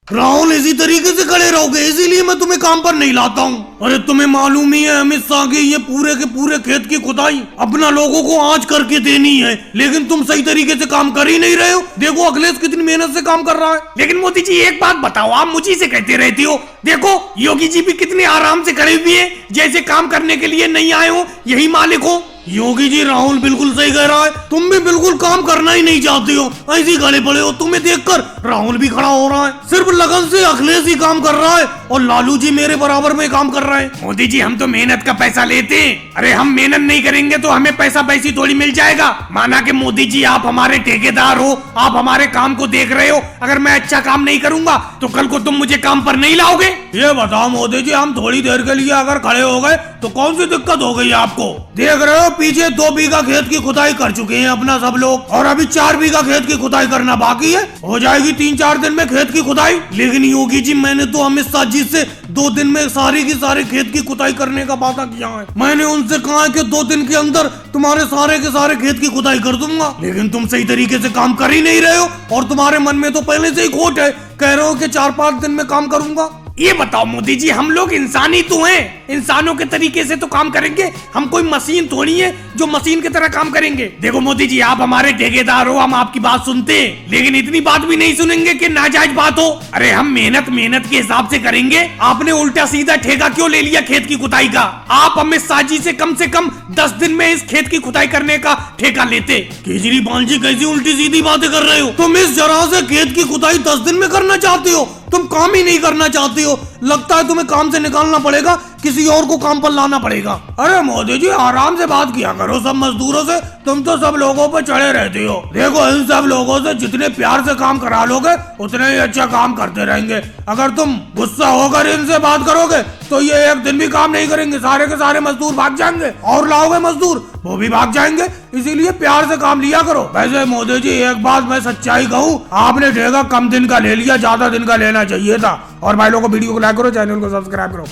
राहुल इसी तरीके से खड़े रहोगे, इसीलिए मैं तुम्हें काम पर नहीं लाता हूँ। अरे तुम्हें मालूम ही है अमित शाह की ये पूरे के पूरे खेत की खुदाई अपना लोगों को आज करके देनी है, लेकिन तुम सही तरीके से काम कर ही नहीं रहे हो। देखो अखिलेश कितनी मेहनत से काम कर रहा है। लेकिन मोदी जी एक बात बताओ, आप मुझी से कहते रहती हो, देखो योगी जी भी कितने आराम से खड़े हुए हैं, जैसे काम करने के लिए नहीं आए हो, यही मालिक हो। योगी जी राहुल बिल्कुल सही कह रहा है, तुम भी बिल्कुल काम करना ही नहीं चाहते हो, ऐसे ही खड़े पड़े हो। तुम्हें देखकर राहुल भी खड़ा हो रहा है, सिर्फ लगन से अखिलेश ही काम कर रहा है और लालू जी मेरे बराबर में काम कर रहे हैं। मोदी जी हम तो मेहनत का पैसा लेते हैं, अरे हम मेहनत नहीं करेंगे तो हमें पैसा पैसी थोड़ी मिल जाएगा। माना कि मोदी जी आप हमारे ठेकेदार हो, आप हमारे काम को देख रहे हो, अगर मैं अच्छा काम नहीं करूंगा तो कल को तुम मुझे काम पर नहीं लाओगे। ये बताओ मोदी जी, हम थोड़ी देर के लिए अगर खड़े हो गए तो कौन सी दिक्कत हो गई आपको? देख रहे हो पीछे 2 बीघा खेत की खुदाई कर चुके हैं अपना सब लोग, और अभी 4 बीघा खेत की खुदाई करना बाकी है। हो जाएगी 3-4 दिन में खेत की खुदाई। लेकिन योगी जी मैंने तो अमित शाह जी से 2 दिन में सारी की सारी खेत की खुदाई करने का वादा किया है। मैंने उनसे कहा है कि 2 दिन के अंदर तुम्हारे सारे के सारे खेत की खुदाई कर दूंगा, लेकिन तुम सही तरीके से काम कर ही नहीं रहे हो और तुम्हारे मन में तो पहले से ही खोट है, कह रहे हो कि 4-5 दिन में काम करूंगा। ये बताओ मोदी जी, हम लोग इंसान ही तो हैं, इंसानों के तरीके से तो काम करेंगे, हम कोई मशीन थोड़ी है जो मशीन की तरह काम करेंगे। देखो मोदी जी आप हमारे ठेकेदार हो, हम आपकी बात सुनते हैं, लेकिन इतनी बात भी नहीं सुनेंगे कि नाजायज बात हो। अरे हम मेहनत के हिसाब से करेंगे। आपने उल्टा सीधा ठेका क्यों ले लिया खेत की खुदाई का? आप अमित शाह जी से कम 10 दिन में इस खेत की खुदाई करने का ठेका लेते। केजरीवाल जी कैसी उल्टी सीधी बातें कर रहे हो? तुम इस जरा से खेत की खुदाई 10 दिन में करना चाहते हो? तुम काम ही नहीं करना चाहते हो, लगता है तुम्हें काम से निकालना पड़ेगा, किसी और को काम पर लाना पड़ेगा। अरे मोदी जी आराम से बात किया करो सब मजदूरों से, तुम तो सब लोगों पर चढ़े रहते हो। देखो इन सब लोगों से जितने प्यार से काम करा लोगे उतने ही अच्छा काम करते रहेंगे। अगर तुम गुस्सा होकर इनसे बात करोगे तो ये 1 दिन भी काम नहीं करेंगे, सारे के सारे मजदूर भाग जाएंगे, और लाओगे मजदूर वो भी भाग जाएंगे। इसीलिए प्यार से काम लिया करो। वैसे मोदी जी एक बात मैं सच्चाई कहूँ, आपने ठेका कम दिन का ले लिया, ज्यादा दिन का लेना चाहिए था। और भाई लोगों को वीडियो को लाइक करो, चैनल को सब्सक्राइब करो।